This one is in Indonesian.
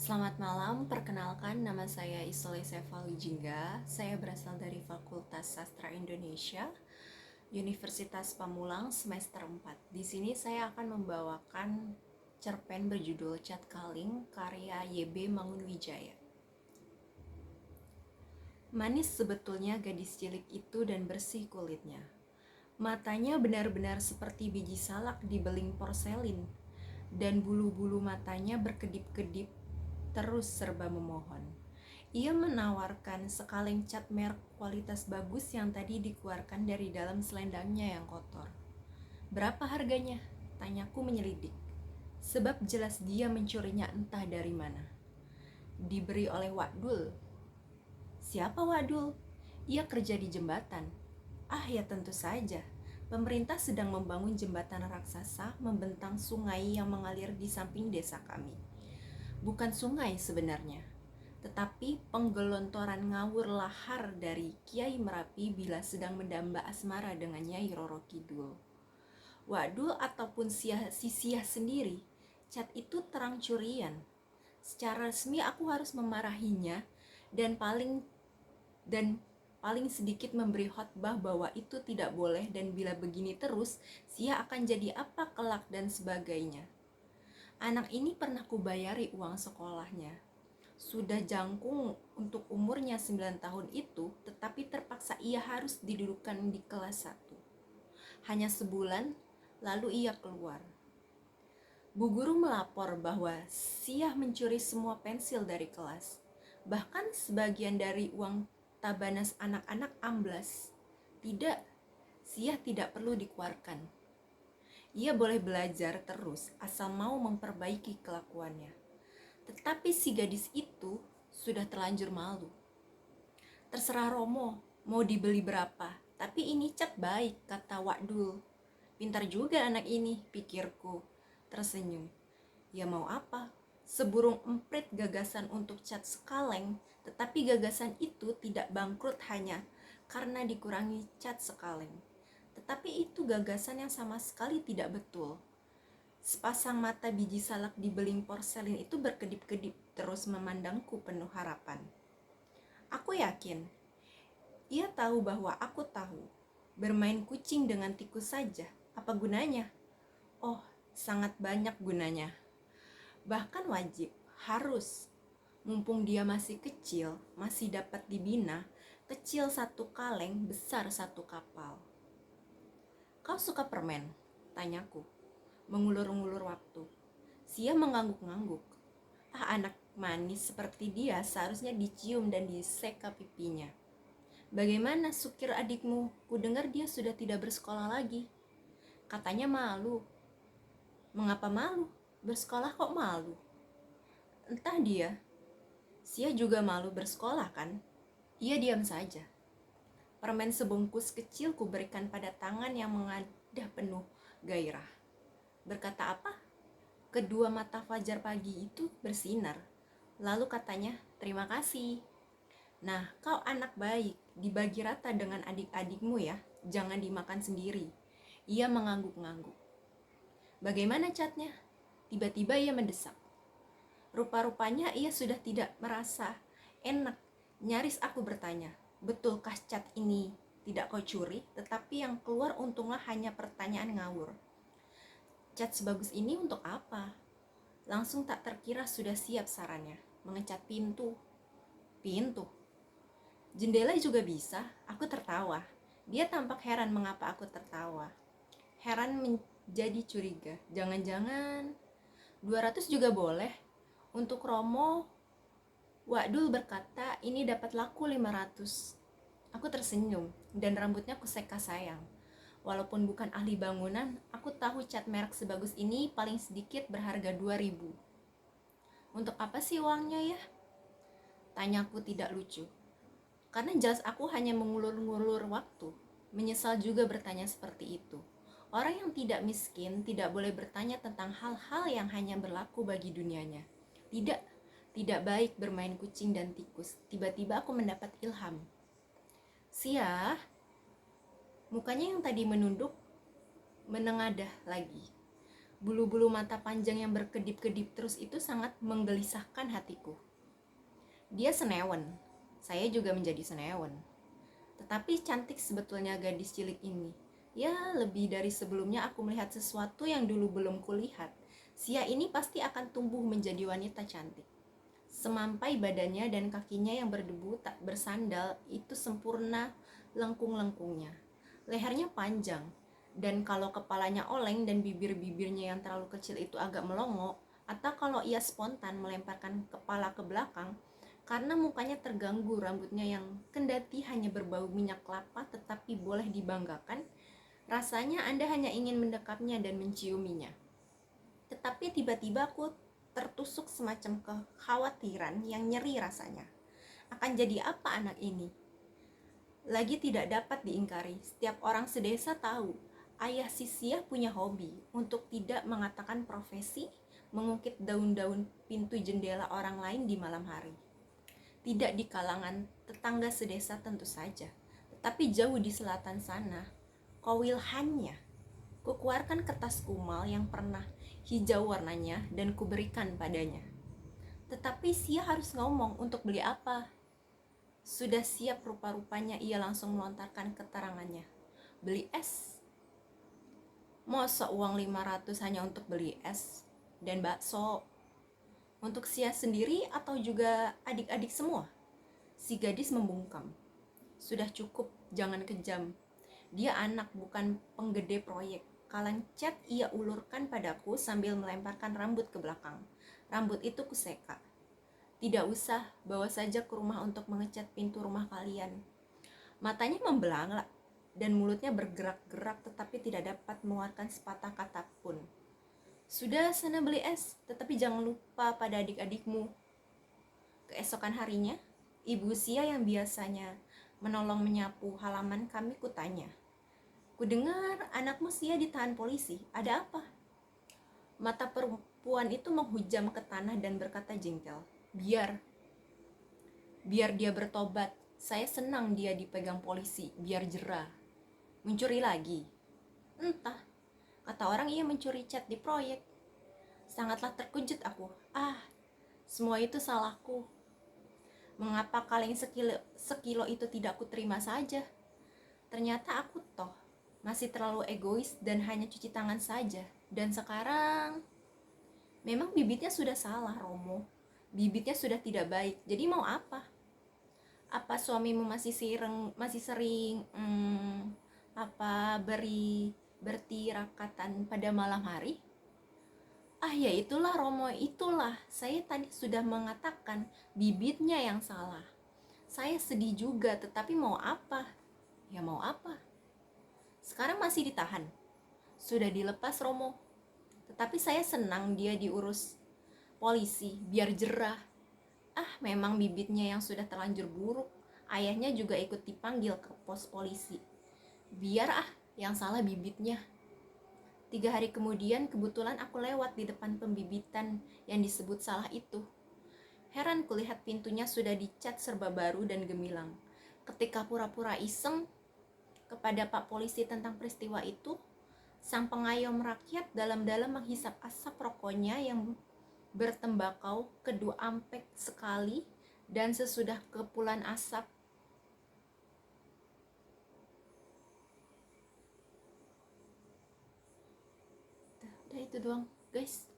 Selamat malam, perkenalkan nama saya Isole Sefa Wijingga. Saya berasal dari Fakultas Sastra Indonesia, Universitas Pamulang semester 4. Di sini saya akan membawakan cerpen berjudul Cat Kaling karya YB Mangunwijaya. Manis sebetulnya gadis cilik itu dan bersih kulitnya. Matanya benar-benar seperti biji salak di beling porselin, dan bulu-bulu matanya berkedip-kedip terus serba memohon. Ia menawarkan sekaleng cat merek kualitas bagus yang tadi dikeluarkan dari dalam selendangnya yang kotor. Berapa harganya? Tanyaku menyelidik. Sebab jelas dia mencurinya entah dari mana. Diberi oleh Wadul. Siapa Wadul? Ia kerja di jembatan. Ah ya tentu saja. Pemerintah sedang membangun jembatan raksasa membentang sungai yang mengalir di samping desa kami. Bukan sungai sebenarnya, tetapi penggelontoran ngawur lahar dari Kiai Merapi bila sedang mendamba asmara dengan Nyai Roro Kidul. Wadul ataupun Sisiah sendiri, cat itu terang curian. Secara resmi aku harus memarahinya dan paling sedikit memberi khotbah bahwa itu tidak boleh dan bila begini terus, Sia akan jadi apa kelak dan sebagainya. Anak ini pernah kubayari uang sekolahnya. Sudah jangkung untuk umurnya 9 tahun itu, tetapi terpaksa ia harus didudukkan di kelas 1. Hanya sebulan, lalu ia keluar. Bu guru melapor bahwa Siah mencuri semua pensil dari kelas. Bahkan sebagian dari uang tabanas anak-anak amblas. Tidak, Siah tidak perlu dikeluarkan. Ia boleh belajar terus asal mau memperbaiki kelakuannya. Tetapi si gadis itu sudah terlanjur malu. Terserah Romo, mau dibeli berapa, tapi ini cat baik, kata Wadul. Pintar juga anak ini, pikirku, tersenyum. Ya mau apa? Seburung emprit gagasan untuk cat sekaleng, tetapi gagasan itu tidak bangkrut hanya karena dikurangi cat sekaleng. Tetapi itu gagasan yang sama sekali tidak betul. Sepasang mata biji salak di beling porselin itu berkedip-kedip terus memandangku penuh harapan. Aku yakin, ia tahu bahwa aku tahu. Bermain kucing dengan tikus saja, apa gunanya? Oh, sangat banyak gunanya. Bahkan wajib, harus. Mumpung dia masih kecil, masih dapat dibina, kecil satu kaleng, besar satu kapal. Kau suka permen? Tanyaku, mengulur-ngulur waktu. Sia mengangguk-ngangguk. Ah, anak manis seperti dia seharusnya dicium dan diseka pipinya. Bagaimana sukir adikmu? Kudengar dia sudah tidak bersekolah lagi. Katanya malu. Mengapa malu? Bersekolah kok malu? Entah dia. Sia juga malu bersekolah kan? Ia diam saja. Permen sebungkus kecil kuberikan pada tangan yang mengadah penuh gairah. Berkata apa? Kedua mata fajar pagi itu bersinar. Lalu katanya, terima kasih. Nah, kau anak baik, dibagi rata dengan adik-adikmu ya, jangan dimakan sendiri. Ia mengangguk-ngangguk. Bagaimana catnya? Tiba-tiba ia mendesak. Rupa-rupanya ia sudah tidak merasa enak. Nyaris aku bertanya, betulkah cat ini tidak kau curi, tetapi yang keluar untunglah hanya pertanyaan ngawur. Cat sebagus ini untuk apa? Langsung tak terkira sudah siap sarannya, mengecat pintu. Pintu? Jendela juga bisa, aku tertawa. Dia tampak heran mengapa aku tertawa. Heran menjadi curiga, jangan-jangan 200 juga boleh. Untuk Romo, Wadul berkata ini dapat laku 500. Aku tersenyum dan rambutnya kuseka sayang. Walaupun bukan ahli bangunan, aku tahu cat merek sebagus ini paling sedikit berharga 2000. Untuk apa sih uangnya ya? Tanyaku tidak lucu. Karena jelas aku hanya mengulur-ngulur waktu. Menyesal juga bertanya seperti itu. Orang yang tidak miskin tidak boleh bertanya tentang hal-hal yang hanya berlaku bagi dunianya. Tidak, tidak baik bermain kucing dan tikus. Tiba-tiba aku mendapat ilham. Sia, mukanya yang tadi menunduk menengadah lagi. Bulu-bulu mata panjang yang berkedip-kedip terus itu sangat menggelisahkan hatiku. Dia senewen, saya juga menjadi senewen. Tetapi cantik sebetulnya gadis cilik ini. Ya, lebih dari sebelumnya aku melihat sesuatu yang dulu belum kulihat. Sia ini pasti akan tumbuh menjadi wanita cantik. Semampai badannya dan kakinya yang berdebu tak bersandal itu sempurna lengkung-lengkungnya. Lehernya panjang, dan kalau kepalanya oleng dan bibir-bibirnya yang terlalu kecil itu agak melongo, atau kalau ia spontan melemparkan kepala ke belakang, karena mukanya terganggu rambutnya yang kendati hanya berbau minyak kelapa tetapi boleh dibanggakan, rasanya Anda hanya ingin mendekapnya dan menciuminya. Tetapi tiba-tiba aku tertusuk semacam kekhawatiran yang nyeri rasanya. Akan jadi apa anak ini? Lagi tidak dapat diingkari, setiap orang sedesa tahu ayah si Sia punya hobi untuk tidak mengatakan profesi, mengungkit daun-daun pintu jendela orang lain di malam hari. Tidak di kalangan tetangga sedesa tentu saja, tetapi jauh di selatan sana, Kowilhannya. Kukeluarkan kertas kumal yang pernah hijau warnanya dan kuberikan padanya. Tetapi Sia harus ngomong untuk beli apa. Sudah siap rupa-rupanya ia langsung melontarkan keterangannya. Beli es. Masa uang 500 hanya untuk beli es dan bakso? Untuk Sia sendiri atau juga adik-adik semua? Si gadis membungkam. Sudah cukup, jangan kejam. Dia anak, bukan penggede proyek. Kalang cat ia ulurkan padaku sambil melemparkan rambut ke belakang. Rambut itu kuseka. Tidak usah, bawa saja ke rumah untuk mengecat pintu rumah kalian. Matanya membelanga dan mulutnya bergerak-gerak tetapi tidak dapat mengeluarkan sepatah kata pun. Sudah, sana beli es, tetapi jangan lupa pada adik-adikmu. Keesokan harinya, Ibu Sia yang biasanya menolong menyapu halaman kami kutanya. Kudengar anakmu Sia ditahan polisi, ada apa? Mata perempuan itu menghujam ke tanah dan berkata jengkel, biar dia bertobat. Saya senang dia dipegang polisi, biar jerah. Mencuri lagi? Entah, kata orang ia mencuri cat di proyek. Sangatlah terkejut aku. Semua itu salahku. Mengapa kaleng sekilo itu tidak kuterima saja? Ternyata aku toh masih terlalu egois dan hanya cuci tangan saja. Dan sekarang memang bibitnya sudah salah, Romo. Bibitnya sudah tidak baik. Jadi mau apa? Apa suamimu masih sering bertirakatan pada malam hari? Ya itulah Romo, itulah. Saya tadi sudah mengatakan bibitnya yang salah. Saya sedih juga, tetapi mau apa? Ya mau apa? Sekarang masih ditahan. Sudah dilepas Romo. Tetapi saya senang dia diurus polisi, biar jerah. Memang bibitnya yang sudah terlanjur buruk. Ayahnya juga ikut dipanggil ke pos polisi. Biar yang salah bibitnya. 3 hari kemudian kebetulan aku lewat di depan pembibitan yang disebut salah itu. Heran kulihat pintunya sudah dicat serba baru dan gemilang. Ketika pura-pura iseng kepada Pak Polisi tentang peristiwa itu, sang pengayom rakyat dalam-dalam menghisap asap rokoknya yang bertembakau kedua ampek sekali, dan sesudah kepulan asap udah itu doang guys.